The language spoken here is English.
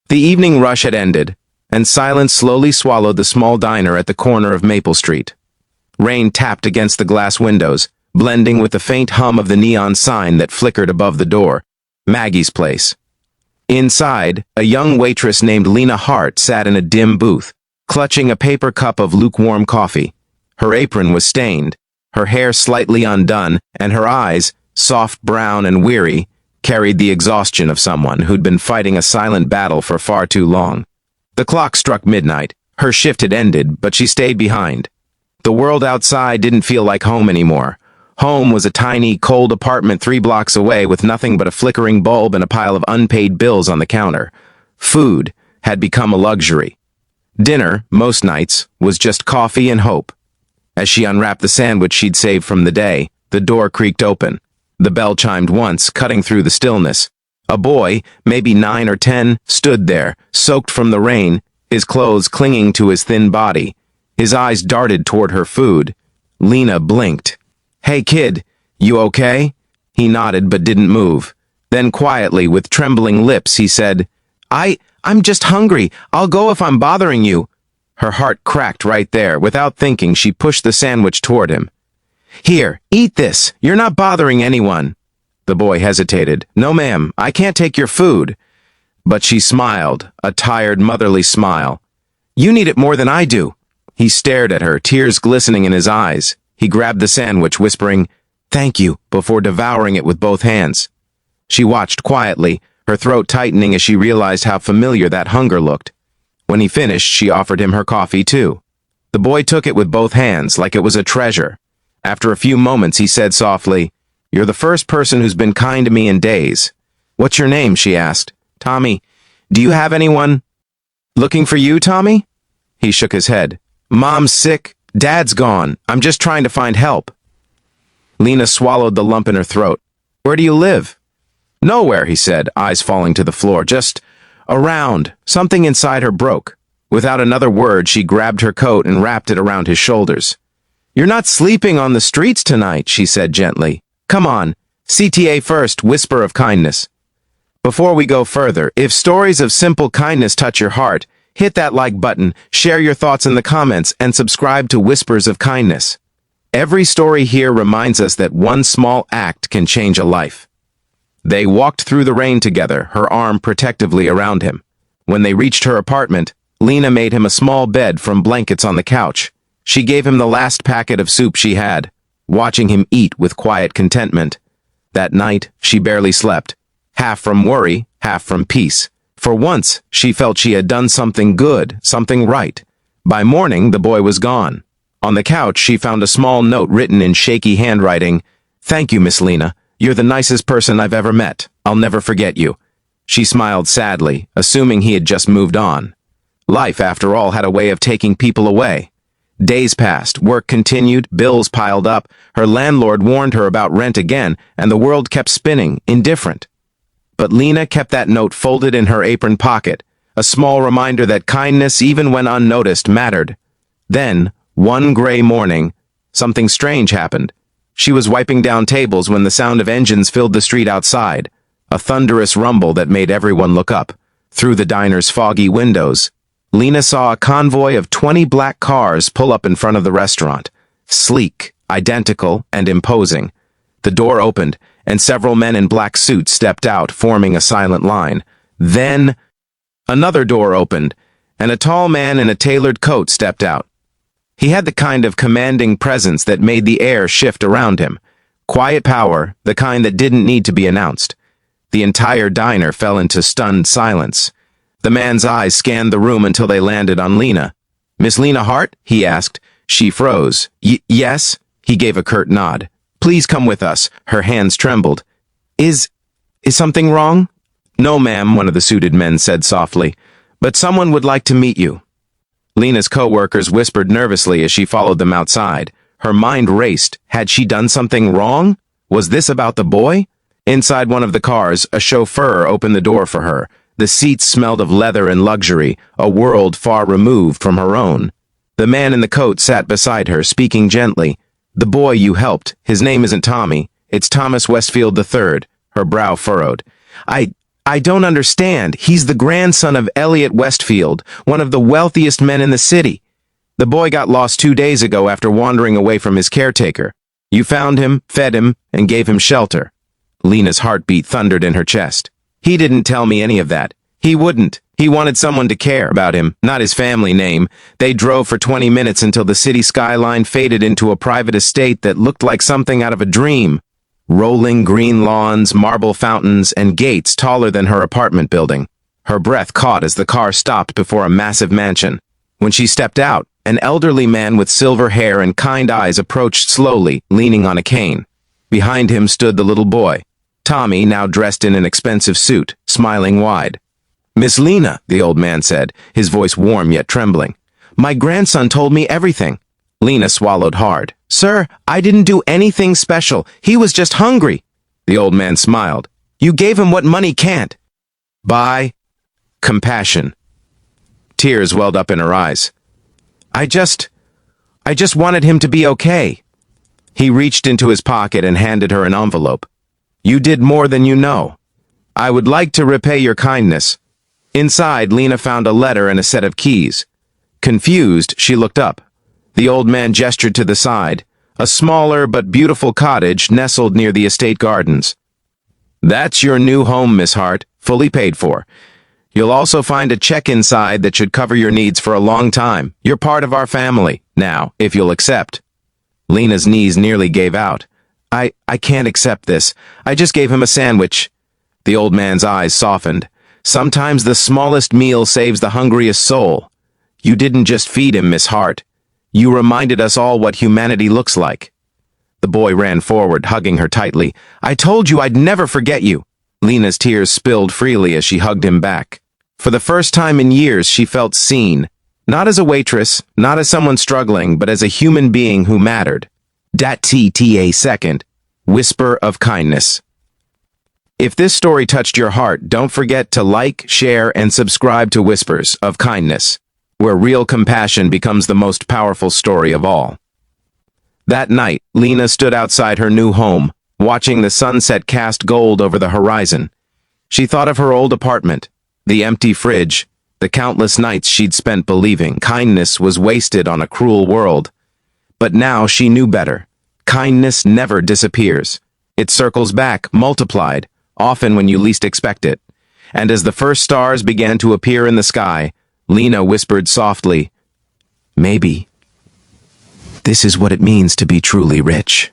The evening rush had ended, and silence slowly swallowed the small diner at the corner of Maple Street. Rain tapped against the glass windows, blending with the faint hum of the neon sign that flickered above the door. Maggie's place. Inside, a young waitress named Lena Hart sat in a dim booth, clutching a paper cup of lukewarm coffee. Her apron was stained, her hair slightly undone, and her eyes, soft brown and weary, carried the exhaustion of someone who'd been fighting a silent battle for far too long. The clock struck midnight. Her shift had ended, but she stayed behind. The world outside didn't feel like home anymore. Home was a tiny, cold apartment 3 blocks away with nothing but a flickering bulb and a pile of unpaid bills on the counter. Food had become a luxury. Dinner, most nights, was just coffee and hope. As she unwrapped the sandwich she'd saved from the day, the door creaked open. The bell chimed once, cutting through the stillness. A boy, maybe 9 or 10, stood there, soaked from the rain, his clothes clinging to his thin body. His eyes darted toward her food. Lena blinked. "Hey kid, you okay?" He nodded but didn't move. Then quietly, with trembling lips, he said, I'm just hungry. I'll go if I'm bothering you." Her heart cracked right there. Without thinking, she pushed the sandwich toward him. "Here, eat this. You're not bothering anyone." The boy hesitated. "No, ma'am, I can't take your food." But she smiled, a tired, motherly smile. "You need it more than I do." He stared at her, tears glistening in his eyes. He grabbed the sandwich, whispering, "Thank you," before devouring it with both hands. She watched quietly, her throat tightening as she realized how familiar that hunger looked. When he finished, she offered him her coffee, too. The boy took it with both hands, like it was a treasure. After a few moments, he said softly, "You're the first person who's been kind to me in days." "What's your name?" she asked. "Tommy. Do you have anyone?" "Looking for you, Tommy?" He shook his head. "Mom's sick. Dad's gone. I'm just trying to find help." Lena swallowed the lump in her throat. "Where do you live?" "Nowhere," he said, eyes falling to the floor. "Just around." Something inside her broke. Without another word, she grabbed her coat and wrapped it around his shoulders. "You're not sleeping on the streets tonight," she said gently. "Come on. CTA first, whisper of kindness." Before we go further, if stories of simple kindness touch your heart, hit that like button, share your thoughts in the comments, and subscribe to Whispers of Kindness. Every story here reminds us that one small act can change a life. They walked through the rain together, her arm protectively around him. When they reached her apartment, Lena made him a small bed from blankets on the couch. She gave him the last packet of soup she had, watching him eat with quiet contentment. That night, she barely slept, half from worry, half from peace. For once, she felt she had done something good, something right. By morning, the boy was gone. On the couch, she found a small note written in shaky handwriting. "Thank you, Miss Lena. You're the nicest person I've ever met. I'll never forget you." She smiled sadly, assuming he had just moved on. Life, after all, had a way of taking people away. Days passed, work continued, bills piled up, her landlord warned her about rent again, and the world kept spinning, indifferent. But Lena kept that note folded in her apron pocket, a small reminder that kindness, even when unnoticed, mattered. Then, one gray morning, something strange happened. She was wiping down tables when the sound of engines filled the street outside, a thunderous rumble that made everyone look up. Through the diner's foggy windows, Lena saw a convoy of 20 black cars pull up in front of the restaurant, sleek, identical, and imposing. The door opened, and several men in black suits stepped out, forming a silent line. Then, another door opened, and a tall man in a tailored coat stepped out. He had the kind of commanding presence that made the air shift around him. Quiet power, the kind that didn't need to be announced. The entire diner fell into stunned silence. The man's eyes scanned the room until they landed on Lena. "Miss Lena Hart?" he asked. She froze. Yes?" He gave a curt nod. "Please come with us." Her hands trembled. Is something wrong?" "No, ma'am," one of the suited men said softly. "But someone would like to meet you." Lena's co-workers whispered nervously as she followed them outside. Her mind raced. Had she done something wrong? Was this about the boy? Inside one of the cars, a chauffeur opened the door for her. The seats smelled of leather and luxury, a world far removed from her own. The man in the coat sat beside her, speaking gently. "The boy you helped, his name isn't Tommy. It's Thomas Westfield III." Her brow furrowed. I don't understand. He's the grandson of Elliot Westfield, one of the wealthiest men in the city. The boy got lost 2 days ago after wandering away from his caretaker. You found him, fed him, and gave him shelter." Lena's heartbeat thundered in her chest. "He didn't tell me any of that. He wouldn't. He wanted someone to care about him, not his family name. They drove for 20 minutes until the city skyline faded into a private estate that looked like something out of a dream. Rolling green lawns, marble fountains, and gates taller than her apartment building. Her breath caught as the car stopped before a massive mansion. When she stepped out, an elderly man with silver hair and kind eyes approached slowly, leaning on a cane. Behind him stood the little boy, Tommy, now dressed in an expensive suit, smiling wide. "Miss Lena," the old man said, his voice warm yet trembling. "My grandson told me everything." Lena swallowed hard. "Sir, I didn't do anything special. He was just hungry." The old man smiled. "You gave him what money can't buy. Compassion." Tears welled up in her eyes. I just wanted him to be okay." He reached into his pocket and handed her an envelope. "You did more than you know. I would like to repay your kindness." Inside, Lena found a letter and a set of keys. Confused, she looked up. The old man gestured to the side, a smaller but beautiful cottage nestled near the estate gardens. "That's your new home, Miss Hart, fully paid for. You'll also find a check inside that should cover your needs for a long time. You're part of our family, now, if you'll accept." Lena's knees nearly gave out. I can't accept this. I just gave him a sandwich." The old man's eyes softened. "Sometimes the smallest meal saves the hungriest soul. You didn't just feed him, Miss Hart. You reminded us all what humanity looks like." The boy ran forward, hugging her tightly. "I told you I'd never forget you." Lena's tears spilled freely as she hugged him back. For the first time in years, she felt seen. Not as a waitress, not as someone struggling, but as a human being who mattered. Dat TTA second. Whisper of kindness. If this story touched your heart, don't forget to like, share, and subscribe to Whispers of Kindness, where real compassion becomes the most powerful story of all. That night, Lena stood outside her new home, watching the sunset cast gold over the horizon. She thought of her old apartment, the empty fridge, the countless nights she'd spent believing kindness was wasted on a cruel world. But now she knew better. Kindness never disappears. It circles back, multiplied, often when you least expect it. And as the first stars began to appear in the sky, Lena whispered softly, "Maybe this is what it means to be truly rich."